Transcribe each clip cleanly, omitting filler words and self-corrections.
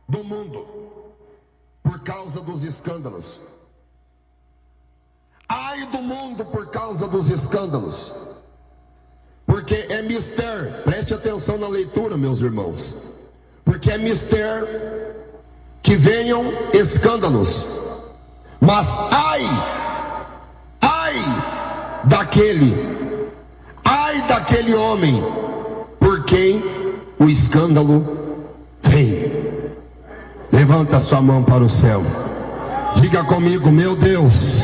do mundo por causa dos escândalos. Ai do mundo por causa dos escândalos, porque é mistério. Preste atenção na leitura, meus irmãos, porque é mistério que venham escândalos, mas ai daquele homem por quem o escândalo vem. Levanta sua mão para o céu, diga comigo: meu Deus,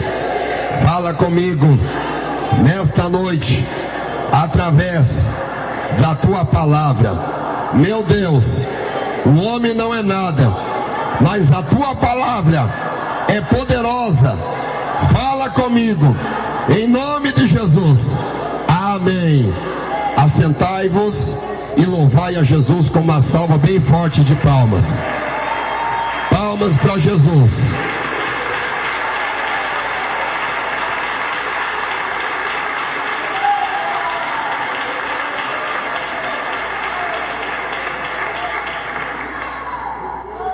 fala comigo nesta noite, através da tua palavra. Meu Deus, o homem não é nada, mas a tua palavra é poderosa. Fala comigo, em nome de Jesus. Amém. Assentai-vos e louvai a Jesus com uma salva bem forte de palmas. Palmas para Jesus.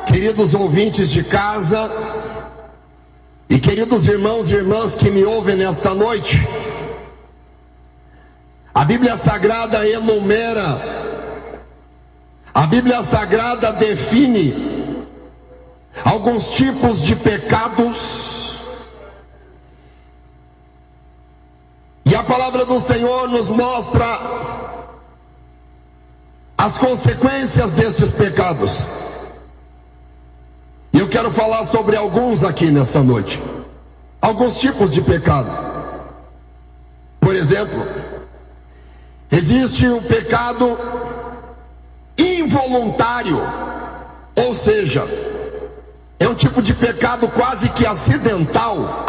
Queridos ouvintes de casa e queridos irmãos e irmãs que me ouvem nesta noite, a Bíblia Sagrada enumera, a Bíblia Sagrada define alguns tipos de pecados, e a palavra do Senhor nos mostra as consequências destes pecados. E eu quero falar sobre alguns aqui nessa noite, alguns tipos de pecado. Por exemplo, existe o pecado involuntário, ou seja, é um tipo de pecado quase que acidental.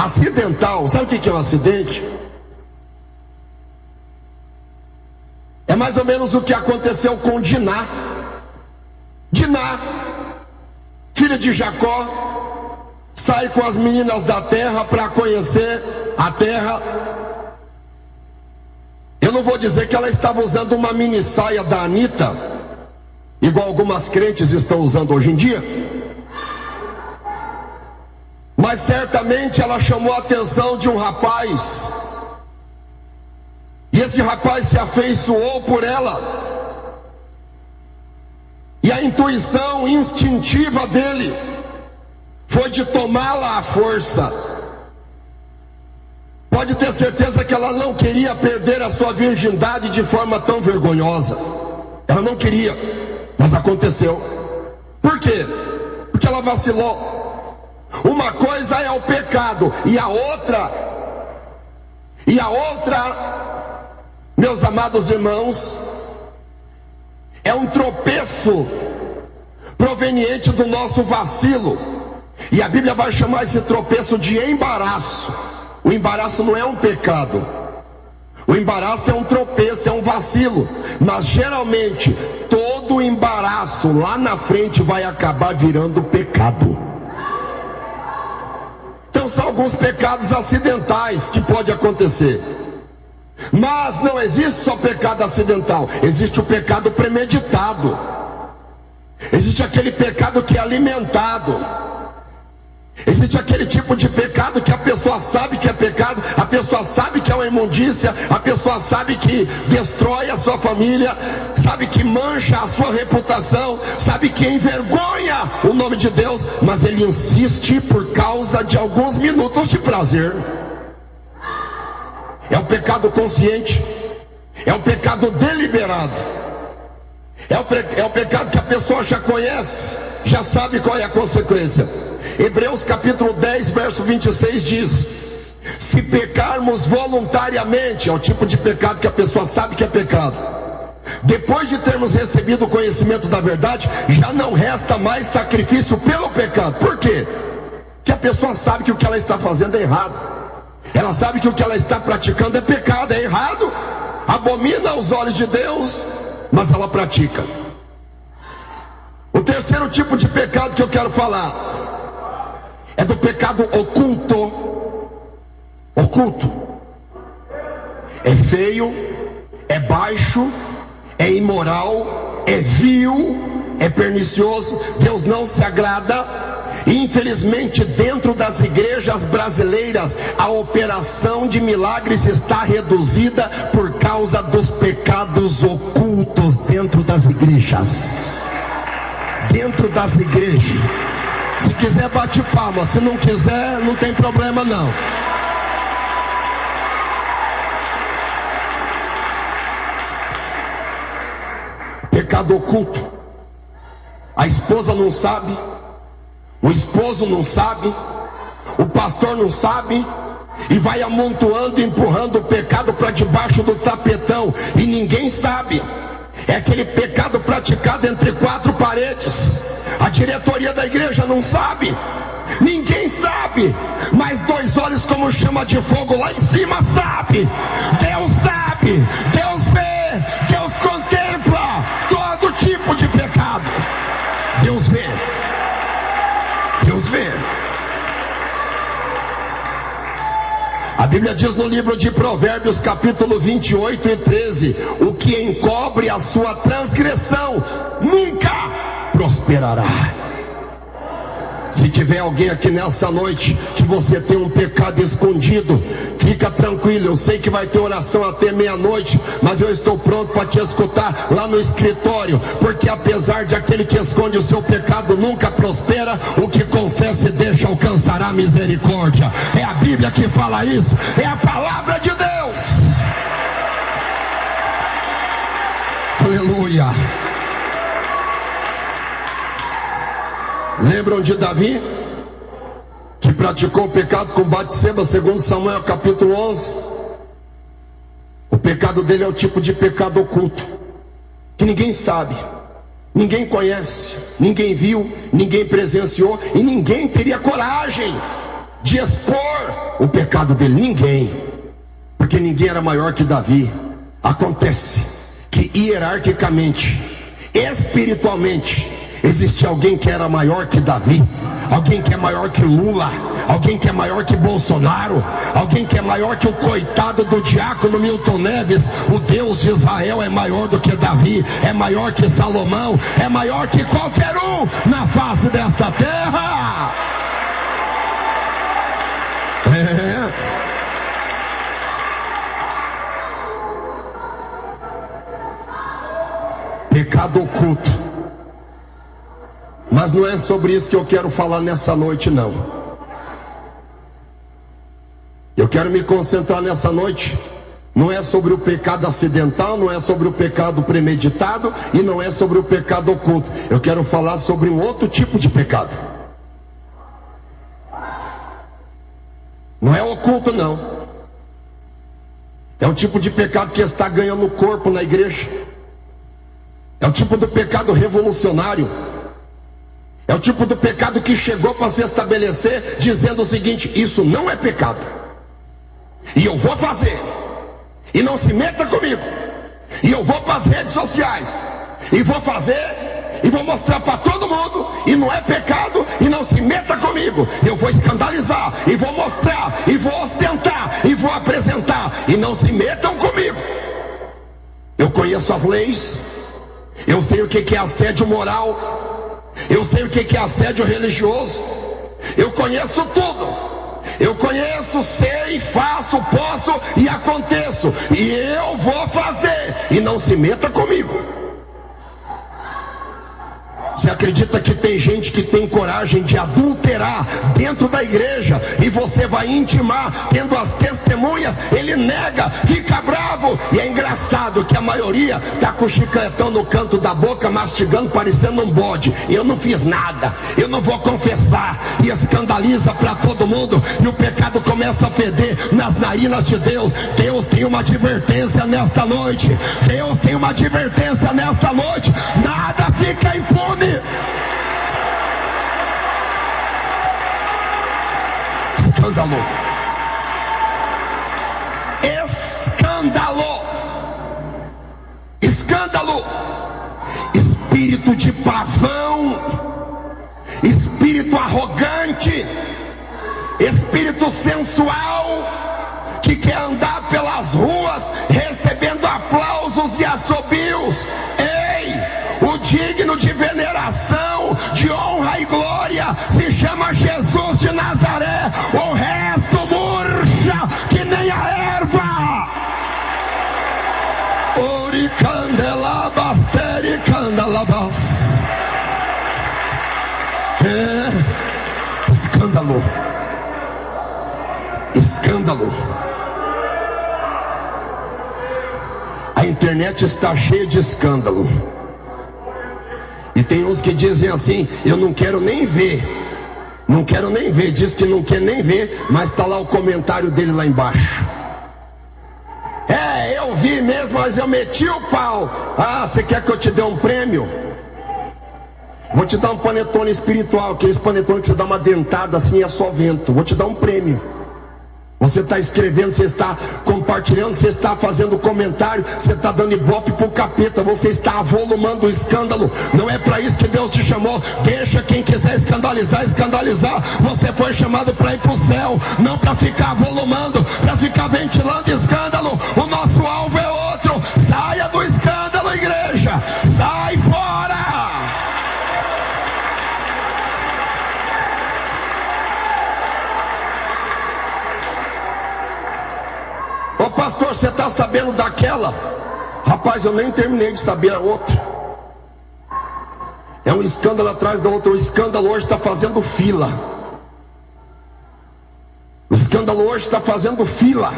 Sabe o que é um acidente? É mais ou menos o que aconteceu com Diná, filha de Jacó, sai com as meninas da terra para conhecer a terra. Eu não vou dizer que ela estava usando uma mini saia da Anitta, igual algumas crentes estão usando hoje em dia, mas certamente ela chamou a atenção de um rapaz, e esse rapaz se afeiçoou por ela. E a intuição instintiva dele foi de tomá-la à força. Pode ter certeza que ela não queria perder a sua virgindade de forma tão vergonhosa. Ela não queria, mas aconteceu. Por quê? Porque ela vacilou. Uma coisa é o pecado, e a outra, meus amados irmãos, é um tropeço proveniente do nosso vacilo. E a Bíblia vai chamar esse tropeço de embaraço. O embaraço não é um pecado, o embaraço é um tropeço, é um vacilo. Mas geralmente todo embaraço lá na frente vai acabar virando pecado. Então são alguns pecados acidentais que pode acontecer. Mas não existe só pecado acidental, existe o pecado premeditado. Existe aquele pecado que é alimentado. Existe aquele tipo de pecado que a pessoa sabe que é pecado, a pessoa sabe que é uma imundícia, a pessoa sabe que destrói a sua família, sabe que mancha a sua reputação, sabe que envergonha o nome de Deus, mas ele insiste por causa de alguns minutos de prazer. É o pecado consciente, é o pecado deliberado, é o pecado que a pessoa já conhece, já sabe qual é a consequência. Hebreus capítulo 10, verso 26 diz: se pecarmos voluntariamente, é o tipo de pecado que a pessoa sabe que é pecado, depois de termos recebido o conhecimento da verdade, já não resta mais sacrifício pelo pecado. Por quê? Porque a pessoa sabe que o que ela está fazendo é errado. Ela sabe que o que ela está praticando é pecado, é errado, abomina aos olhos de Deus, mas ela pratica. O terceiro tipo de pecado que eu quero falar é do pecado oculto. É feio, é baixo, é imoral, é vil, é pernicioso, Deus não se agrada. E infelizmente dentro das igrejas brasileiras a operação de milagres está reduzida por causa dos pecados ocultos dentro das igrejas. Dentro das igrejas. Se quiser bate palma, se não quiser não tem problema não. Pecado oculto. A esposa não sabe, o esposo não sabe, o pastor não sabe, e vai amontoando e empurrando o pecado para debaixo do tapetão, e ninguém sabe. É aquele pecado praticado entre quatro paredes. A diretoria da igreja não sabe, ninguém sabe, mas dois olhos como chama de fogo lá em cima sabe. Deus sabe, Deus vê, Deus contempla todo tipo de pecado. Deus vê, Deus vê. A Bíblia diz no livro de Provérbios, capítulo 28 e 13: o que encobre a sua transgressão nunca prosperará. Se tiver alguém aqui nessa noite que você tem um pecado escondido, fica tranquilo, eu sei que vai ter oração até meia-noite, mas eu estou pronto para te escutar lá no escritório, porque apesar de aquele que esconde o seu pecado nunca prospera, o que confessa e deixa alcançará misericórdia. É a Bíblia que fala isso, é a palavra de Deus. Aleluia. Lembram de Davi, que praticou o pecado com Batseba, segundo Samuel capítulo 11? O pecado dele é o tipo de pecado oculto, que ninguém sabe, ninguém conhece, ninguém viu, ninguém presenciou, e ninguém teria coragem de expor o pecado dele, ninguém, porque ninguém era maior que Davi. Acontece que hierarquicamente, espiritualmente, existe alguém que era maior que Davi, alguém que é maior que Lula, alguém que é maior que Bolsonaro, alguém que é maior que o coitado do diácono Milton Neves. O Deus de Israel é maior do que Davi, é maior que Salomão, é maior que qualquer um na face desta terra. Pecado oculto. Mas não é sobre isso que eu quero falar nessa noite, não. Eu quero me concentrar nessa noite. Não é sobre o pecado acidental, não é sobre o pecado premeditado, e não é sobre o pecado oculto. Eu quero falar sobre um outro tipo de pecado. Não é oculto, não. É o tipo de pecado que está ganhando corpo na igreja. É o tipo do pecado revolucionário. É o tipo do pecado que chegou para se estabelecer, dizendo o seguinte: isso não é pecado, e eu vou fazer, e não se meta comigo, e eu vou para as redes sociais, e vou fazer, e vou mostrar para todo mundo, e não é pecado, e não se meta comigo. Eu vou escandalizar, e vou mostrar, e vou ostentar, e vou apresentar, e não se metam comigo. Eu conheço as leis, eu sei o que é assédio moral, eu sei o que é assédio religioso, eu conheço tudo. Eu conheço, sei, faço, posso e aconteço, e eu vou fazer, e não se meta comigo. Você acredita que tem gente que tem coragem de adulterar dentro da igreja, e você vai intimar, tendo as testemunhas, ele nega, fica bravo, e é engraçado que a maioria está com o chicletão no canto da boca, mastigando, parecendo um bode. Eu não fiz nada, eu não vou confessar, e escandaliza para todo mundo, e o pecado começa a feder nas narinas de Deus. Deus tem uma advertência nesta noite, Deus tem uma advertência nesta noite, nada fica impune. Escândalo, escândalo, escândalo, espírito de pavão, espírito arrogante, espírito sensual, que quer andar pelas ruas recebendo aplausos e assobios. Ei, o digno de veneração, de honra e glória, se chama Jesus de Nazaré. O resto murcha que nem a erva. Escândalo. Escândalo. A internet está cheia de escândalo. E tem uns que dizem assim: eu não quero nem ver. Não quero nem ver. Diz que não quer nem ver, mas está lá o comentário dele lá embaixo. Eu vi mesmo, mas eu meti o pau. Ah, você quer que eu te dê um prêmio? Vou te dar um panetone espiritual, aqueles panetones que você dá uma dentada assim, é só vento. Vou te dar um prêmio. Você está escrevendo, você está compartilhando, você está fazendo comentário, você está dando ibope pro capeta, você está avolumando o escândalo. Não é para isso que Deus te chamou. Deixa quem quiser escandalizar, escandalizar. Você foi chamado para ir pro céu, não para ficar avolumando, para ficar ventilando escândalo. O nosso alvo é outro. Saia do escândalo, igreja. Sai fora. Ô pastor, você está sabendo daquela? Rapaz, eu nem terminei de saber a outra. É um escândalo atrás do outro. O escândalo hoje está fazendo fila. O escândalo hoje está fazendo fila.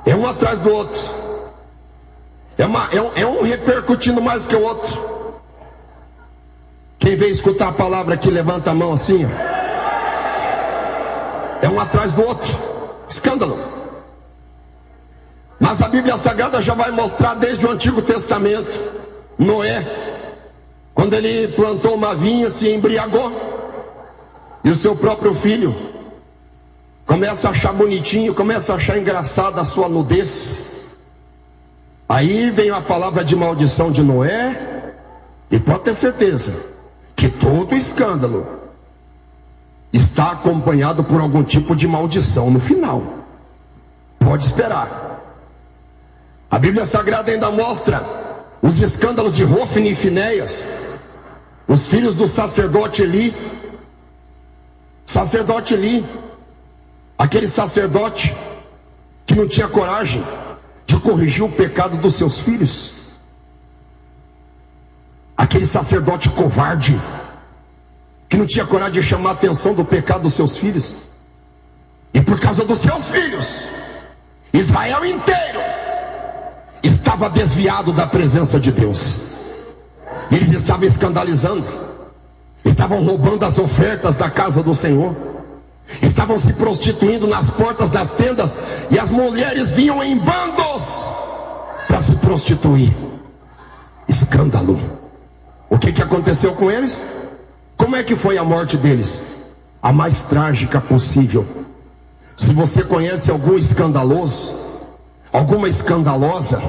É um atrás do outro. É um repercutindo mais que o outro. Quem veio escutar a palavra aqui, levanta a mão assim, ó. É um atrás do outro. Escândalo. Mas a Bíblia Sagrada já vai mostrar desde o Antigo Testamento. Noé, quando ele plantou uma vinha, se embriagou. E o seu próprio filho começa a achar bonitinho, começa a achar engraçada a sua nudez. Aí vem a palavra de maldição de Noé. E pode ter certeza que todo escândalo está acompanhado por algum tipo de maldição no final. Pode esperar. A Bíblia Sagrada ainda mostra os escândalos de Hofni e Finéias, os filhos do sacerdote Eli. Sacerdote Eli, aquele sacerdote que não tinha coragem de corrigir o pecado dos seus filhos. Aquele sacerdote covarde, que não tinha coragem de chamar a atenção do pecado dos seus filhos. E por causa dos seus filhos, Israel inteiro estava desviado da presença de Deus. Eles estavam escandalizando, estavam roubando as ofertas da casa do Senhor, estavam se prostituindo nas portas das tendas, e as mulheres vinham em bandos para se prostituir. Escândalo. O que aconteceu com eles? Como é que foi a morte deles? A mais trágica possível. Se você conhece algum escandaloso, alguma escandalosa,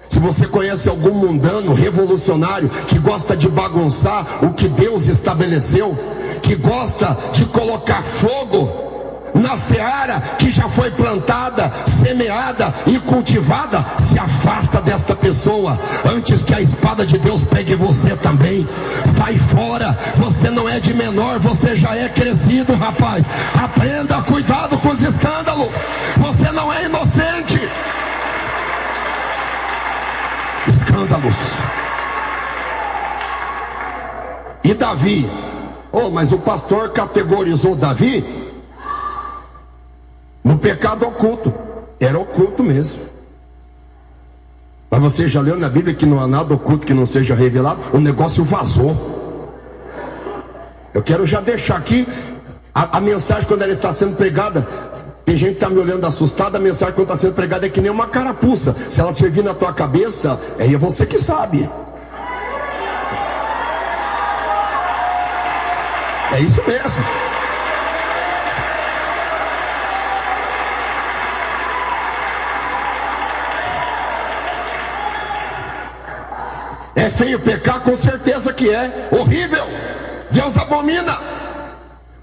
se você conhece algum mundano, revolucionário, que gosta de bagunçar o que Deus estabeleceu, que gosta de colocar fogo na seara que já foi plantada, semeada e cultivada, se afasta desta pessoa, antes que a espada de Deus pegue você também. Sai fora, você não é de menor, você já é crescido, rapaz. Aprenda, cuidado com os escândalos, você não é inocente. Escândalos. E Davi? Mas o pastor categorizou Davi no pecado oculto. Era oculto mesmo. Mas você já leu na Bíblia que não há nada oculto que não seja revelado? O negócio vazou. Eu quero já deixar aqui a mensagem quando ela está sendo pregada. Tem gente que está me olhando assustada. A mensagem quando está sendo pregada é que nem uma carapuça. Se ela servir na tua cabeça, é você que sabe. É isso mesmo. É feio pecar? Com certeza que é. Horrível. Deus abomina.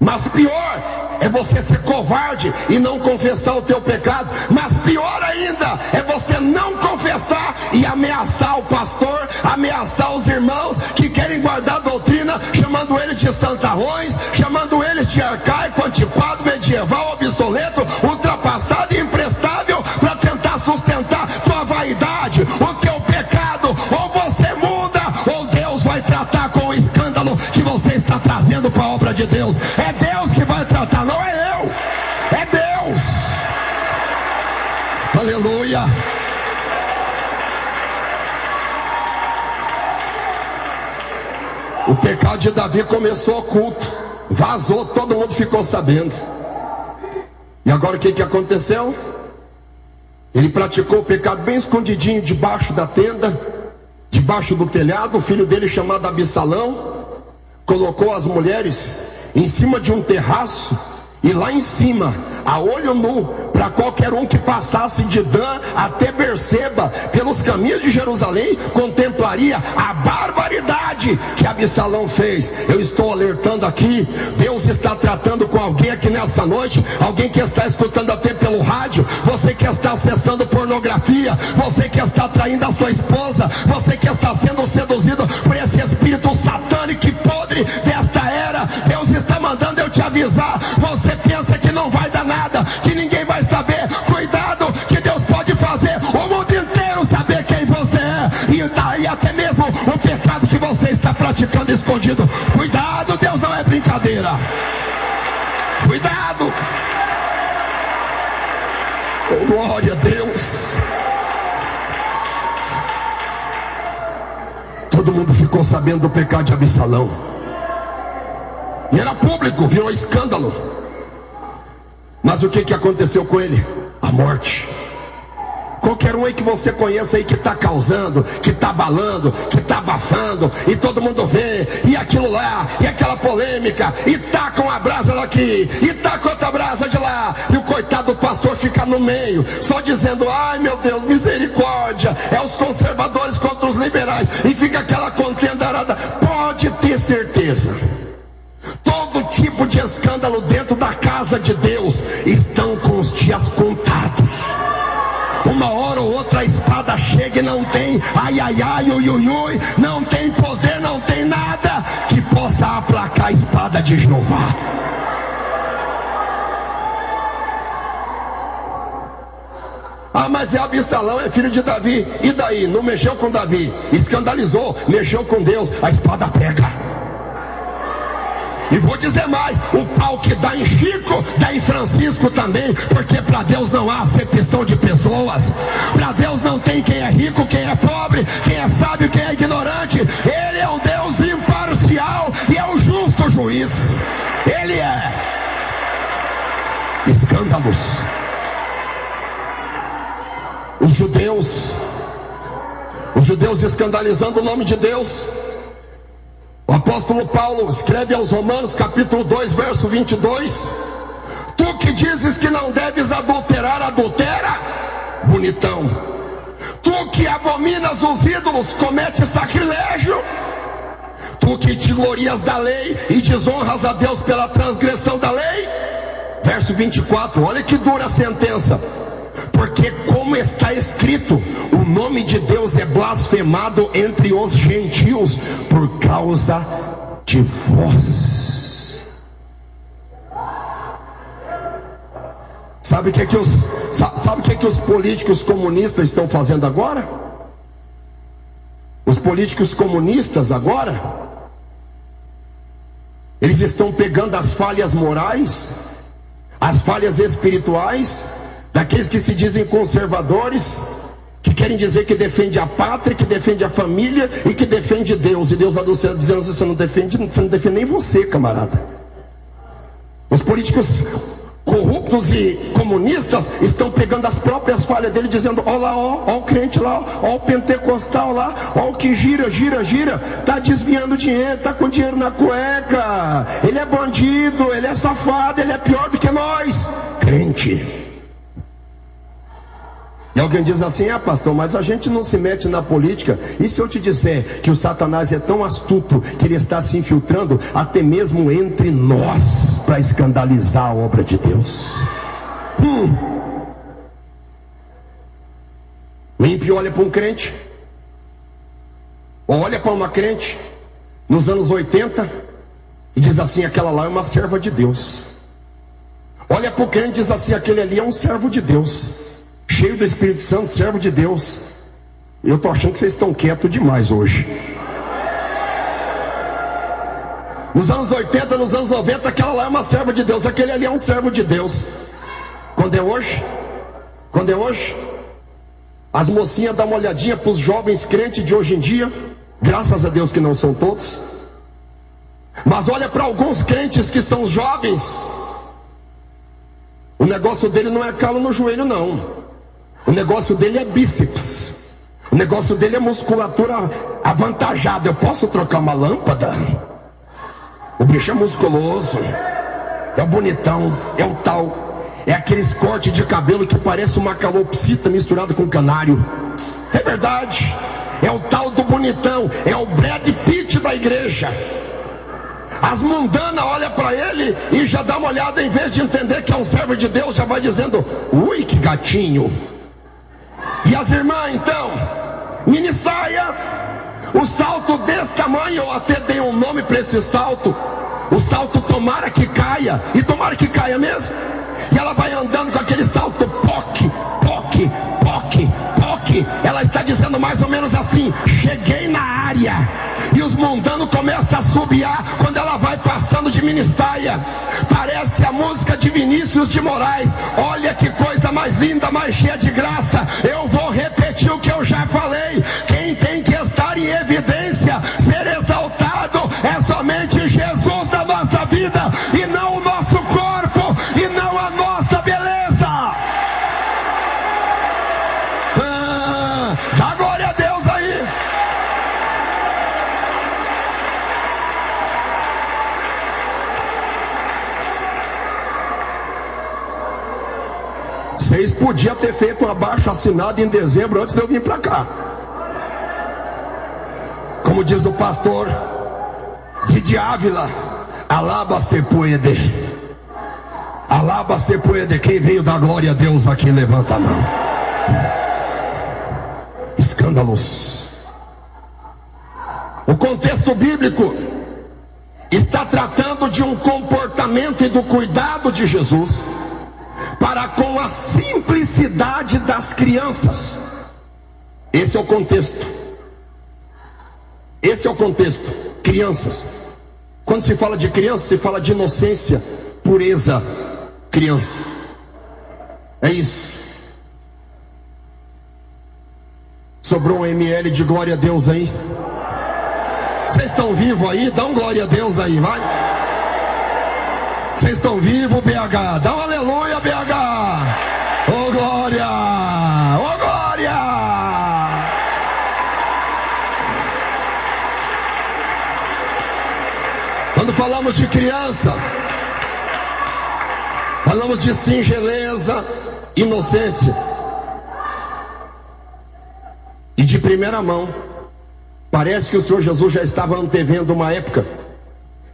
Mas pior é você ser covarde e não confessar o teu pecado. Mas pior ainda é você não confessar e ameaçar o pastor, ameaçar os irmãos que querem guardar a doutrina, chamando eles de santarrões, chamando eles de arcaico, antiquado, medieval, obsoleto, ultrapassado e imprestável, para tentar sustentar tua vaidade, o teu pecado. Ou você muda, ou Deus vai tratar com o escândalo que você está trazendo para a obra de Deus. É Deus que vai tratar, não é eu, é Deus. Aleluia. O pecado de Davi começou oculto, vazou, todo mundo ficou sabendo. E agora o que aconteceu? Ele praticou o pecado bem escondidinho, debaixo da tenda, debaixo do telhado. O filho dele, chamado Absalão, colocou as mulheres em cima de um terraço, e lá em cima, a olho nu, para qualquer um que passasse de Dan até Berseba, pelos caminhos de Jerusalém, contemplaria a barbaridade que Absalão fez. Eu estou alertando aqui, Deus está tratando com alguém aqui nessa noite, alguém que está escutando até pelo rádio, você que está acessando pornografia, você que está traindo a sua esposa, você que está sendo seduzido por esse espírito satânico e podre desta era. Deus está mandando eu te avisar. Você pensa que não vai dar nada, que ninguém vai saber? Cuidado, que Deus pode fazer o mundo inteiro saber quem você é, e até mesmo o pecado que você está praticando escondido. Cuidado, Deus não é brincadeira. Cuidado. Oh, glória a Deus. Todo mundo ficou sabendo do pecado de Absalão, e era público, virou escândalo. Mas o que aconteceu com ele? A morte. Qualquer um aí que você conheça aí que está causando, que está abalando, que está abafando, e todo mundo vê, e aquilo lá, e aquela polêmica, e tá com a brasa daqui, e tá com outra brasa de lá, e o coitado do pastor fica no meio, só dizendo: ai meu Deus, misericórdia, é os conservadores contra os liberais, e fica aquela contenda arada. Pode ter certeza, todo tipo de escândalo dentro da casa de Deus estão com os dias contados. Uma hora ou outra a espada chega e não tem ai, ai, ai, ui, ui, ui, não tem poder, não tem nada que possa aplacar a espada de Jeová. Ah, mas é Absalão, é filho de Davi. E daí? Não mexeu com Davi, escandalizou, mexeu com Deus, a espada pega. E vou dizer mais, o pau que dá em Chico, dá em Francisco também, porque para Deus não há acepção de pessoas. Para Deus não tem quem é rico, quem é pobre, quem é sábio, quem é ignorante. Ele é um Deus imparcial e é o justo juiz. Ele é. Escândalos. Os judeus escandalizando o nome de Deus. O apóstolo Paulo escreve aos Romanos, capítulo 2, verso 22: tu que dizes que não deves adulterar, adultera, bonitão. Tu que abominas os ídolos, comete sacrilégio. Tu que te glorias da lei e desonras a Deus pela transgressão da lei. Verso 24, olha que dura a sentença: porque como está escrito, o nome de Deus é blasfemado entre os gentios por causa de vós. Sabe o que os políticos comunistas estão fazendo agora? Os políticos comunistas agora, eles estão pegando as falhas morais, as falhas espirituais daqueles que se dizem conservadores, que querem dizer que defende a pátria, que defende a família e que defende Deus. E Deus lá do céu dizendo: você não defende nem você, camarada. Os políticos corruptos e comunistas estão pegando as próprias falhas dele, dizendo: ó lá, ó o crente lá, ó o pentecostal lá, ó o que gira, tá desviando dinheiro, tá com dinheiro na cueca, ele é bandido, ele é safado, ele é pior do que nós. Crente. E alguém diz assim: pastor, mas a gente não se mete na política. E se eu te disser que o Satanás é tão astuto que ele está se infiltrando até mesmo entre nós para escandalizar a obra de Deus? O ímpio olha para um crente, ou olha para uma crente nos anos 80 e diz assim: aquela lá é uma serva de Deus. Olha para o crente e diz assim: aquele ali é um servo de Deus, cheio do Espírito Santo, servo de Deus. Eu estou achando que vocês estão quietos demais hoje. Nos anos 80, nos anos 90, aquela lá é uma serva de Deus, aquele ali é um servo de Deus. Quando é hoje? Quando é hoje? As mocinhas dão uma olhadinha para os jovens crentes de hoje em dia, graças a Deus que não são todos, mas olha para alguns crentes que são jovens, o negócio dele não é calo no joelho não, o negócio dele é bíceps, o negócio dele é musculatura avantajada. Eu posso trocar uma lâmpada? O bicho é musculoso, é o bonitão, é o tal. É aqueles cortes de cabelo que parece uma calopsita misturada com canário. É verdade. É o tal do bonitão. É o Brad Pitt da igreja. As mundanas olham para ele e já dá uma olhada, em vez de entender que é um servo de Deus, já vai dizendo: ui, que gatinho. E as irmãs então, mini saia, o salto desse tamanho. Eu até dei um nome para esse salto. O salto tomara que caia. E tomara que caia mesmo. E ela vai andando com aquele salto, poque, poque, poque, poque. Ela está dizendo mais ou menos assim: cheguei na área. E os mundanos começam a assobiar quando ela vai passando de mini saia. Parece a música de Vinícius de Moraes. Olha que coisa mais linda, mais cheia de graça. Eu vou repetir o que eu já falei. Quem tem que estar em evidência, ser exaltado, é somente Jesus na nossa vida, e não o nosso corpo, e não a nossa beleza. Dá glória a Deus aí. Vocês podiam ter feito um abaixo-assinado em dezembro antes de eu vir para cá. Como diz o pastor Didi Ávila: alaba se puede. Alaba se puede. Quem veio dar glória a Deus aqui, levanta a mão. Escândalos. O contexto bíblico está tratando de um comportamento e do cuidado de Jesus para com a simplicidade das crianças. Esse é o contexto. Esse é o contexto. Crianças. Quando se fala de criança, se fala de inocência, pureza. Criança. É isso. Sobrou um ml de glória a Deus aí? Vocês estão vivos aí? Dá um glória a Deus aí, vai. Vocês estão vivos, BH? Dá um aleluia, BH. Ô glória! Ô glória! Quando falamos de criança, falamos de singeleza, inocência. E de primeira mão, parece que o Senhor Jesus já estava antevendo uma época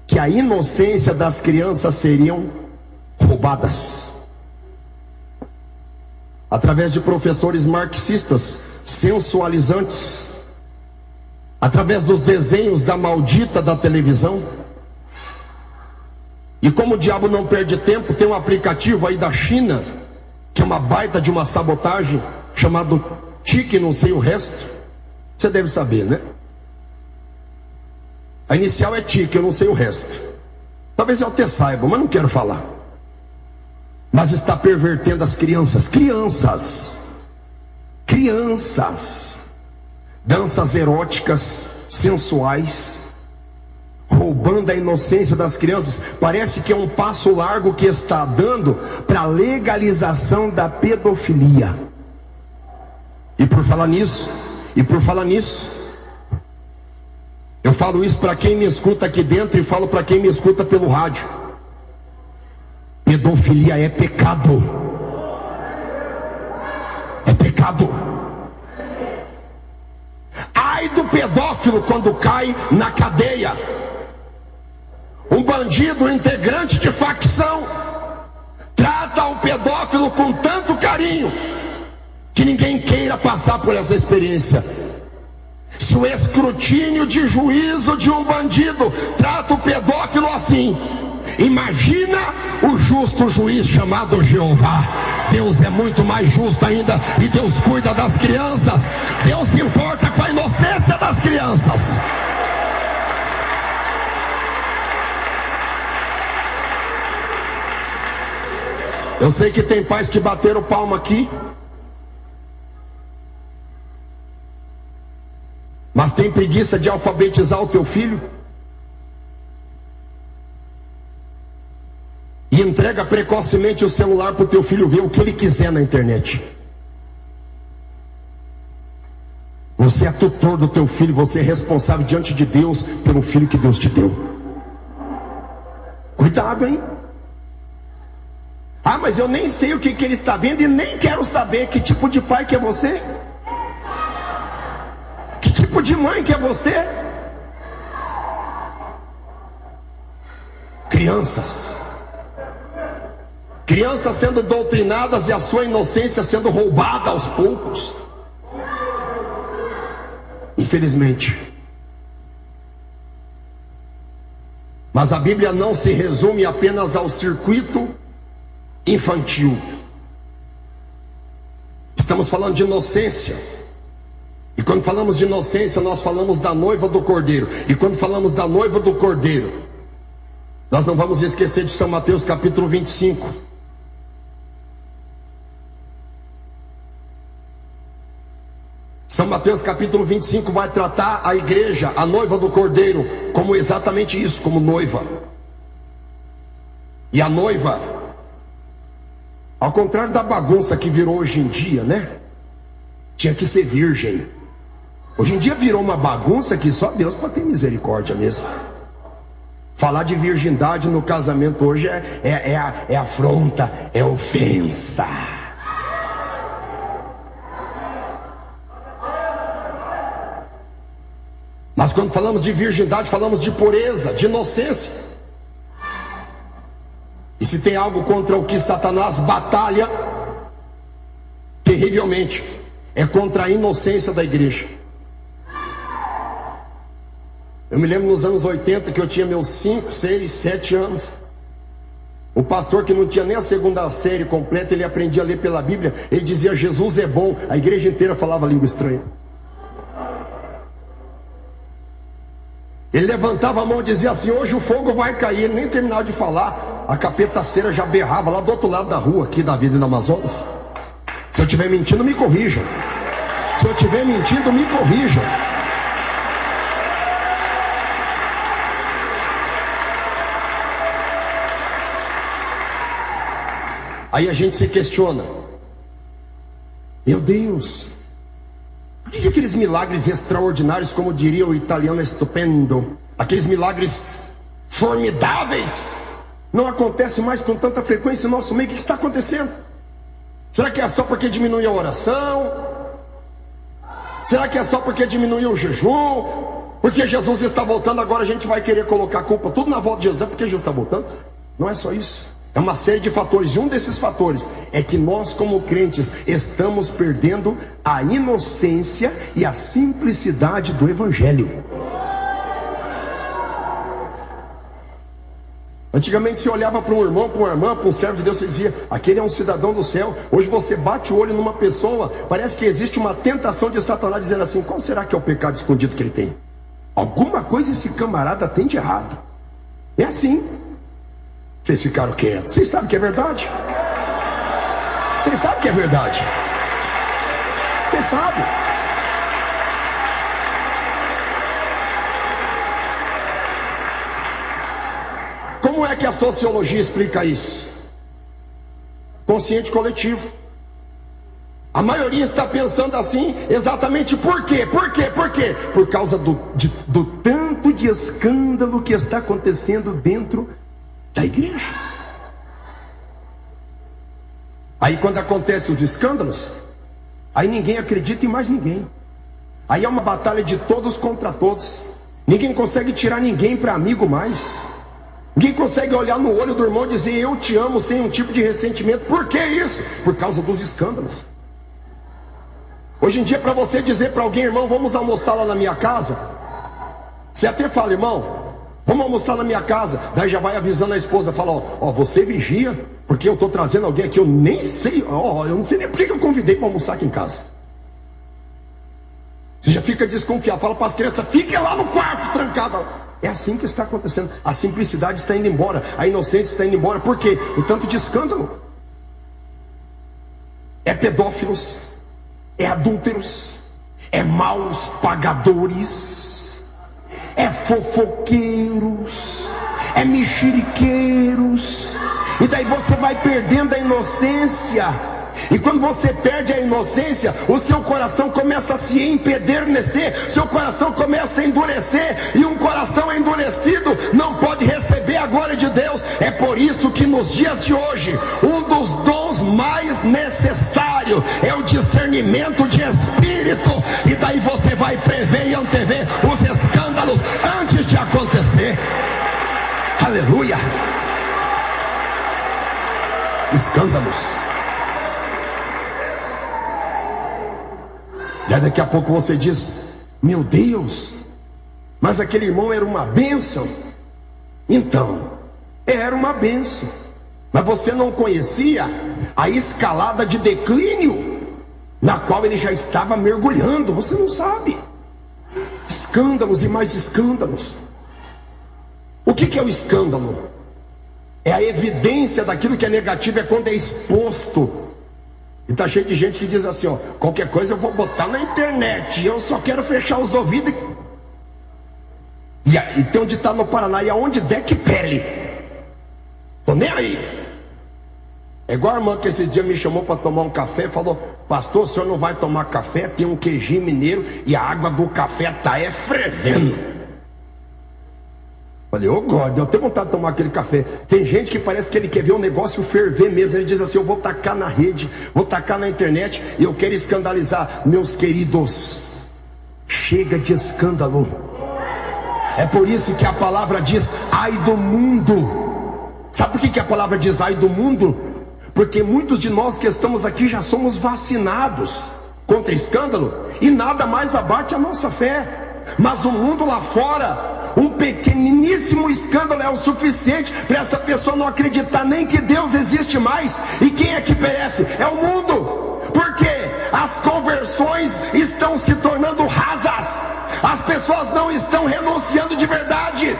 que a inocência das crianças seriam roubadas. Através de professores marxistas, sensualizantes, através dos desenhos da maldita da televisão. E como o diabo não perde tempo, tem um aplicativo aí da China, que é uma baita de uma sabotagem, chamado Tique, não sei o resto. Você deve saber, né? A inicial é Tique, eu não sei o resto. Talvez eu até saiba, mas não quero falar. Mas está pervertendo as crianças. Crianças. Danças eróticas, sensuais, roubando a inocência das crianças. Parece que é um passo largo que está dando para a legalização da pedofilia. E por falar nisso, eu falo isso para quem me escuta aqui dentro e falo para quem me escuta pelo rádio. Pedofilia é pecado. É pecado. pecado. Ai do pedófilo quando cai na cadeia. Um bandido, um integrante de facção, trata o pedófilo com tanto carinho que ninguém queira passar por essa experiência. Se o escrutínio de juízo de um bandido trata o pedófilo assim, imagina o justo juiz chamado Jeová. Deus é muito mais justo ainda, e Deus cuida das crianças. Deus se importa com a inocência das crianças. Eu sei que tem pais que bateram palma aqui, mas tem preguiça de alfabetizar o teu filho e entrega precocemente o celular para o teu filho ver o que ele quiser na internet. Você é tutor do teu filho, você é responsável diante de Deus pelo filho que Deus te deu. Cuidado, hein? Ah, mas eu nem sei o que ele está vendo e nem quero saber. Que tipo de pai que é você? Que tipo de mãe que é você? Crianças sendo doutrinadas e a sua inocência sendo roubada aos poucos. Infelizmente. Mas a Bíblia não se resume apenas ao circuito infantil. Estamos falando de inocência. E quando falamos de inocência, nós falamos da noiva do Cordeiro. E quando falamos da noiva do Cordeiro, nós não vamos esquecer de São Mateus capítulo 25. São Mateus capítulo 25 vai tratar a igreja, a noiva do Cordeiro, como exatamente isso, como noiva. E a noiva, ao contrário da bagunça que virou hoje em dia, né? Tinha que ser virgem. Hoje em dia virou uma bagunça que só Deus pode ter misericórdia mesmo. Falar de virgindade no casamento hoje é afronta, é ofensa. Mas quando falamos de virgindade, falamos de pureza, de inocência. E se tem algo contra o que Satanás batalha terrivelmente, é contra a inocência da igreja. Eu me lembro nos anos 80 que eu tinha meus 5, 6, 7 anos. O pastor que não tinha nem a segunda série completa, ele aprendia a ler pela Bíblia, ele dizia: Jesus é bom. A igreja inteira falava língua estranha. Ele levantava a mão e dizia assim: hoje o fogo vai cair. Ele nem terminava de falar, a capetaceira já berrava lá do outro lado da rua, aqui da Avenida Amazonas. Se eu estiver mentindo, me corrijam. Se eu estiver mentindo, me corrijam. Aí a gente se questiona: meu Deus, por que aqueles milagres extraordinários, como diria o italiano estupendo, aqueles milagres formidáveis, não acontecem mais com tanta frequência no nosso meio? O que está acontecendo? Será que é só porque diminuiu a oração? Será que é só porque diminuiu o jejum? Porque Jesus está voltando, agora a gente vai querer colocar a culpa tudo na volta de Jesus? É porque Jesus está voltando? Não é só isso. É uma série de fatores, e um desses fatores é que nós, como crentes, estamos perdendo a inocência e a simplicidade do Evangelho. Antigamente você olhava para um irmão, para uma irmã, para um servo de Deus, e dizia: aquele é um cidadão do céu. Hoje você bate o olho numa pessoa, parece que existe uma tentação de Satanás dizendo assim: qual será que é o pecado escondido que ele tem? Alguma coisa esse camarada tem de errado. É assim. Vocês ficaram quietos. Vocês sabem que é verdade? Vocês sabem que é verdade? Vocês sabem. Como é que a sociologia explica isso? Consciente coletivo. A maioria está pensando assim exatamente por quê? Por quê? Por quê? Por causa do tanto de escândalo que está acontecendo dentro da igreja. Aí quando acontecem os escândalos, Aí ninguém acredita em mais ninguém. Aí é uma batalha de todos contra todos. Ninguém consegue tirar ninguém para amigo mais. Ninguém consegue olhar no olho do irmão e dizer eu te amo sem um tipo de ressentimento. Por que isso? Por causa dos escândalos. Hoje em dia, para você dizer para alguém, irmão, vamos almoçar lá na minha casa, você até fala, irmão, vamos almoçar na minha casa. Daí já vai avisando a esposa, fala, ó, você vigia, porque eu estou trazendo alguém aqui, eu nem sei, eu não sei nem por que eu convidei para almoçar aqui em casa. Você já fica desconfiado, fala para as crianças, fiquem lá no quarto, trancada. É assim que está acontecendo. A simplicidade está indo embora, a inocência está indo embora. Por quê? O tanto de escândalo. É pedófilos, é adúlteros, é maus pagadores, é fofoqueiros, é mexeriqueiros. E daí você vai perdendo a inocência. E quando você perde a inocência, o seu coração começa a se empedernecer, seu coração começa a endurecer, e um coração endurecido não pode receber a glória de Deus. É por isso que nos dias de hoje, um dos dons mais necessários é o discernimento de espírito, e daí você vai prever e antever os escândalos antes de acontecer. Aleluia! Escândalos. E aí daqui a pouco você diz, meu Deus, mas aquele irmão era uma bênção. Então, era uma bênção, mas você não conhecia a escalada de declínio na qual ele já estava mergulhando. Você não sabe. Escândalos e mais escândalos. O que é o escândalo? É a evidência daquilo que é negativo, é quando é exposto. E tá cheio de gente que diz assim, ó, qualquer coisa eu vou botar na internet, eu só quero fechar os ouvidos. E tem um ditado no Paraná, e aonde der que pele. Tô nem aí. É igual a irmã que esses dias me chamou para tomar um café, falou, pastor, o senhor não vai tomar café, tem um queijinho mineiro e a água do café tá fervendo. Falei, ô God, eu tenho vontade de tomar aquele café. Tem gente que parece que ele quer ver um negócio ferver mesmo. Ele diz assim, eu vou tacar na rede, vou tacar na internet, e eu quero escandalizar. Meus queridos, chega de escândalo. É por isso que a palavra diz, ai do mundo. Sabe por que a palavra diz ai do mundo? Porque muitos de nós que estamos aqui já somos vacinados contra escândalo, e nada mais abate a nossa fé. Mas o mundo lá fora, um pequeniníssimo escândalo é o suficiente para essa pessoa não acreditar nem que Deus existe mais. E quem é que perece? É o mundo. Porque as conversões estão se tornando rasas. As pessoas não estão renunciando de verdade.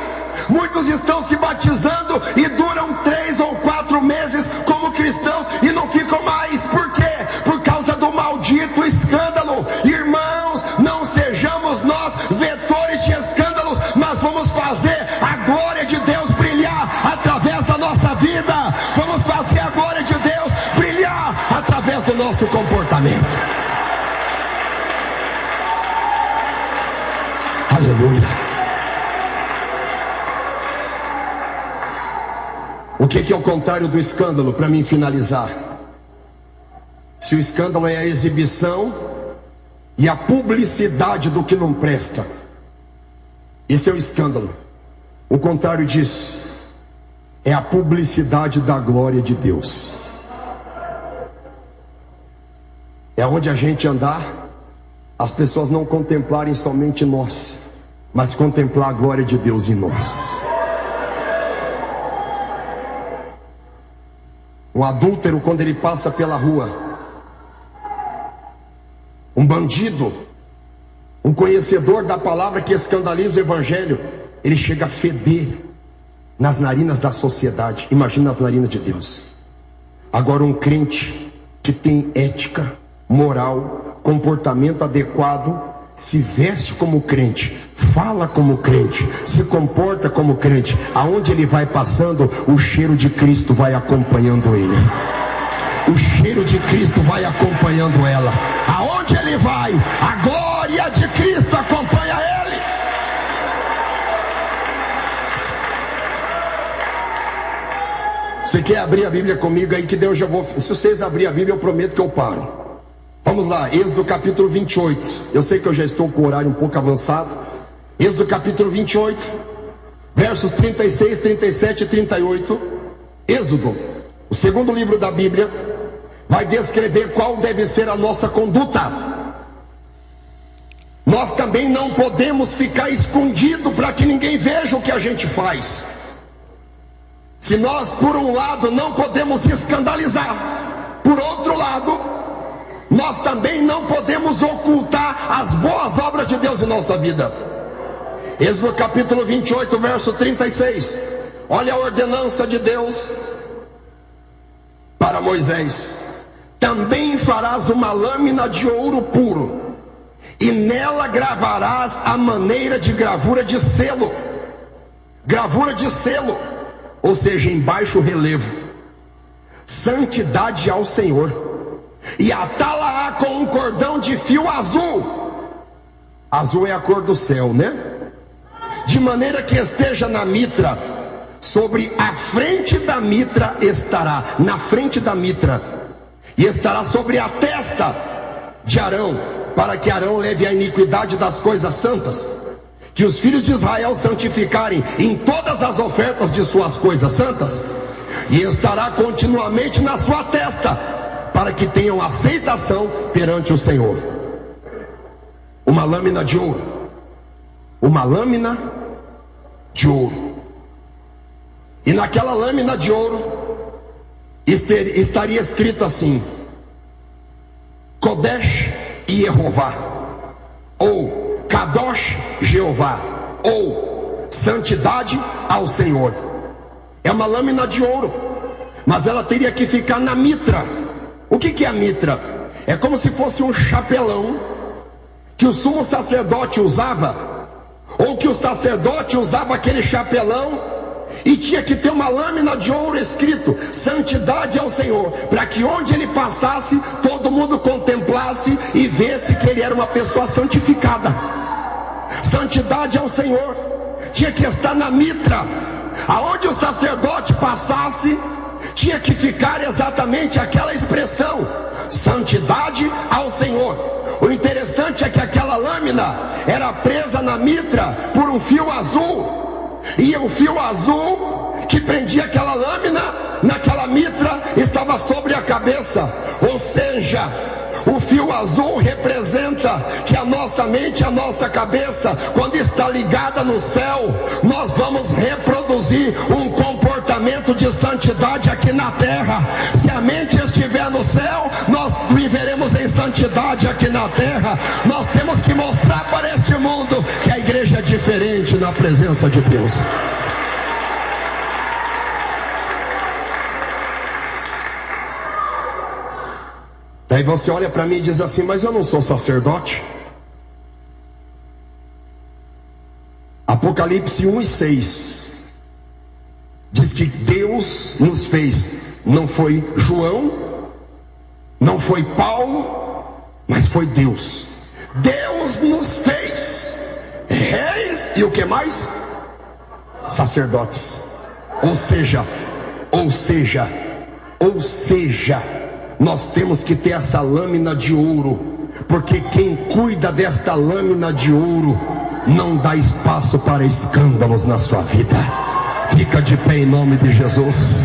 Muitos estão se batizando e duram 3 ou 4 meses como cristãos e não ficam mais. Por quê? Por causa do maldito escândalo. Irmãos, não sejamos nós vetores de escândalos, mas vamos fazer a glória de Deus brilhar através da nossa vida. Vamos fazer a glória de Deus brilhar através do nosso comportamento. Aleluia. O que é o contrário do escândalo, para mim finalizar? Se o escândalo é a exibição e a publicidade do que não presta, isso é o escândalo. O contrário disso é a publicidade da glória de Deus. É onde a gente andar, as pessoas não contemplarem somente nós, mas contemplar a glória de Deus em nós. Um adúltero, quando ele passa pela rua, um bandido, um conhecedor da palavra que escandaliza o evangelho, ele chega a feder nas narinas da sociedade. Imagina nas narinas de Deus. Agora um crente que tem ética, moral, comportamento adequado, se veste como crente, fala como crente, se comporta como crente, aonde ele vai passando, o cheiro de Cristo vai acompanhando ele. O cheiro de Cristo vai acompanhando ela. Aonde ele vai, a glória de Cristo acompanha ele. Você quer abrir a Bíblia comigo aí, que Deus já vou... Se vocês abrirem a Bíblia, eu prometo que eu paro. Vamos lá, Êxodo capítulo 28. Eu sei que eu já estou com o horário um pouco avançado. Êxodo capítulo 28, versos 36, 37 e 38. Êxodo, o segundo livro da Bíblia, vai descrever qual deve ser a nossa conduta. Nós também não podemos ficar escondido para que ninguém veja o que a gente faz. Se nós, por um lado, não podemos escandalizar, por outro lado, nós também não podemos ocultar as boas obras de Deus em nossa vida. Êxodo capítulo 28, verso 36. Olha a ordenança de Deus para Moisés: também farás uma lâmina de ouro puro, e nela gravarás a maneira de gravura de selo. Gravura de selo, ou seja, em baixo relevo. Santidade ao Senhor. E atá-la-á com um cordão de fio azul. Azul é a cor do céu, né? De maneira que esteja na mitra. Sobre a frente da mitra estará. Na frente da mitra. E estará sobre a testa de Arão, para que Arão leve a iniquidade das coisas santas, que os filhos de Israel santificarem em todas as ofertas de suas coisas santas, e estará continuamente na sua testa, para que tenham aceitação perante o Senhor. Uma lâmina de ouro. Uma lâmina de ouro. E naquela lâmina de ouro estaria escrito assim: Kodesh Yehová, ou Kadosh Jeová, ou santidade ao Senhor. É uma lâmina de ouro, mas ela teria que ficar na mitra. O que é a mitra? É como se fosse um chapelão que o sumo sacerdote usava, ou que o sacerdote usava aquele chapelão e tinha que ter uma lâmina de ouro escrito santidade ao Senhor, para que onde ele passasse todo mundo contemplasse e visse que ele era uma pessoa santificada. Santidade ao Senhor tinha que estar na mitra. Aonde o sacerdote passasse tinha que ficar exatamente aquela expressão: santidade ao Senhor. O interessante é que aquela lâmina era presa na mitra por um fio azul, e o fio azul que prendia aquela lâmina naquela mitra estava sobre a cabeça. Ou seja, o fio azul representa que a nossa mente, a nossa cabeça, quando está ligada no céu, nós vamos reproduzir um comportamento de santidade aqui na terra. Se a mente estiver no céu, nós viveremos em santidade aqui na terra. Nós temos que mostrar para este mundo que a igreja é diferente na presença de Deus. Daí você olha para mim e diz assim: mas eu não sou sacerdote. Apocalipse 1:6 diz que Deus nos fez. Não foi João, não foi Paulo, mas foi Deus. Deus nos fez reis e o que mais? Sacerdotes. Ou seja, nós temos que ter essa lâmina de ouro, porque quem cuida desta lâmina de ouro não dá espaço para escândalos na sua vida. Fica de pé em nome de Jesus.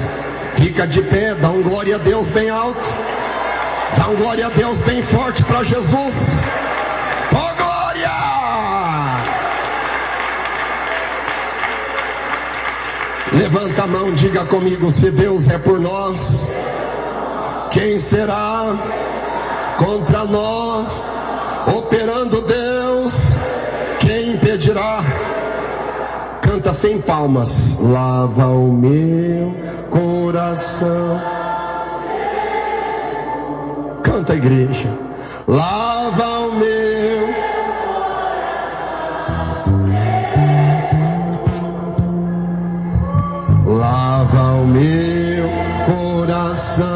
Fica de pé, dá um glória a Deus bem alto. Dá um glória a Deus bem forte para Jesus. Oh glória! Levanta a mão, diga comigo: se Deus é por nós, quem será contra nós? Operando Deus, quem impedirá? Canta sem palmas. Lava o meu coração. Canta, igreja. Lava o meu coração. Lava o meu coração.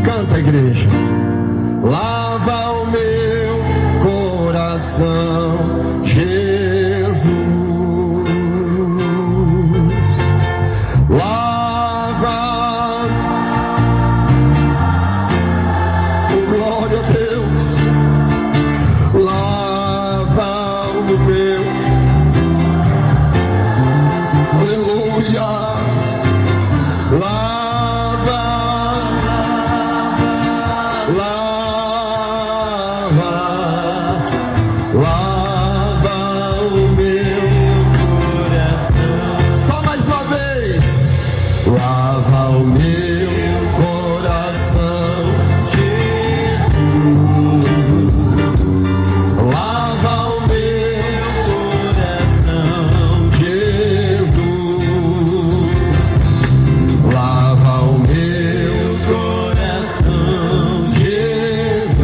Canta, igreja. Lava o meu coração, Jesus. Lava Lava o meu coração, Jesus. Lava o meu coração, Jesus. Lava o meu coração, Jesus.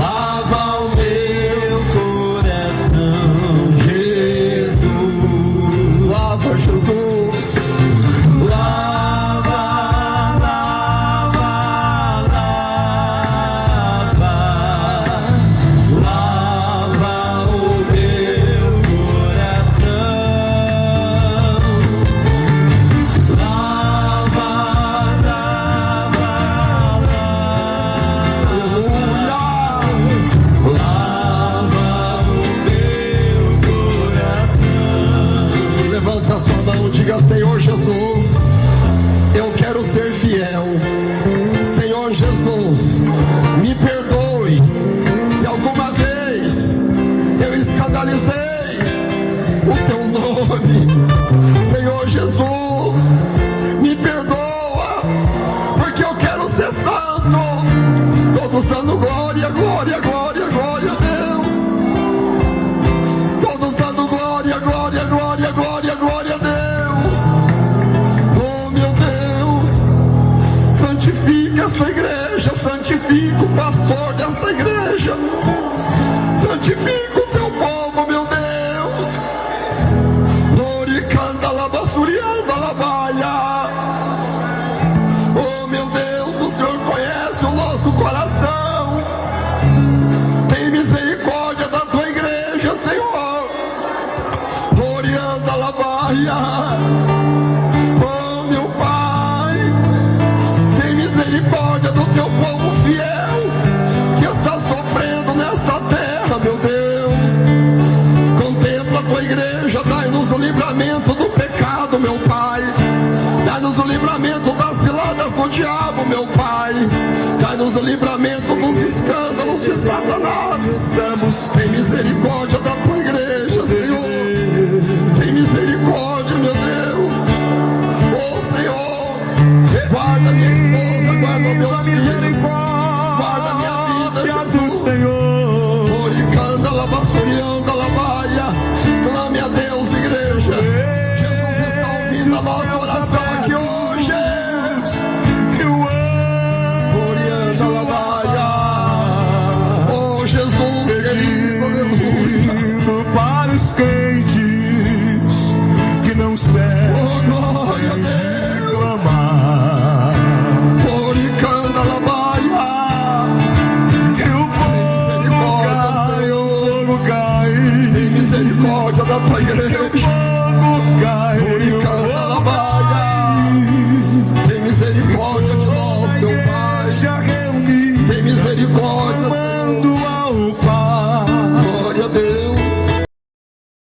Lava o meu coração, Jesus. Lava, Jesus. Lava, lava, lava. Lava o meu coração. Lava, lava, lava o meu coração. Levante a sua mão, diga: Senhor Jesus, eu quero ser fiel. Senhor Jesus, me perdoe se alguma vez eu escandalizei o teu nome. Senhor Jesus, me perdoa, porque eu quero ser santo. Todos dando glória, glória, glória, glória a Deus. Todos dando glória, glória, glória, glória, glória a Deus. Oh meu Deus, santifica esta igreja, santifica o pastor desta igreja, santifica o teu povo, meu Deus. Doricanda labassurianda labaia. Oh meu Deus, o Senhor conhece o nosso coração. Tem misericórdia da tua igreja, Senhor. Dorianda labaia. Oh meu Pai, tem misericórdia do teu povo fiel que está sofrendo nesta terra, meu Deus. Contempla a tua igreja, dai-nos o livramento do pecado, meu Pai. Dai-nos o livramento das ciladas do diabo, meu Pai. Dai-nos o livramento dos escândalos de Satanás. Tem misericórdia da tua igreja, Senhor. Tem misericórdia, meu Deus. Oh Senhor, guarda minha esposa, guarda meus filhos, guarda minha vida, Jesus. Senhor, oricanda, labassurianda, labaia. Clame a Deus, igreja. Jesus está ouvindo a nossa oração aqui hoje. Orianda, labaia. Oh Jesus, pedindo para os crentes que não cessem de clamar. oricanda, labaia. Que o fogo cai, Tem misericórdia da tua que o igreja. fogo cai, Tem misericórdia de nós, meu Pai.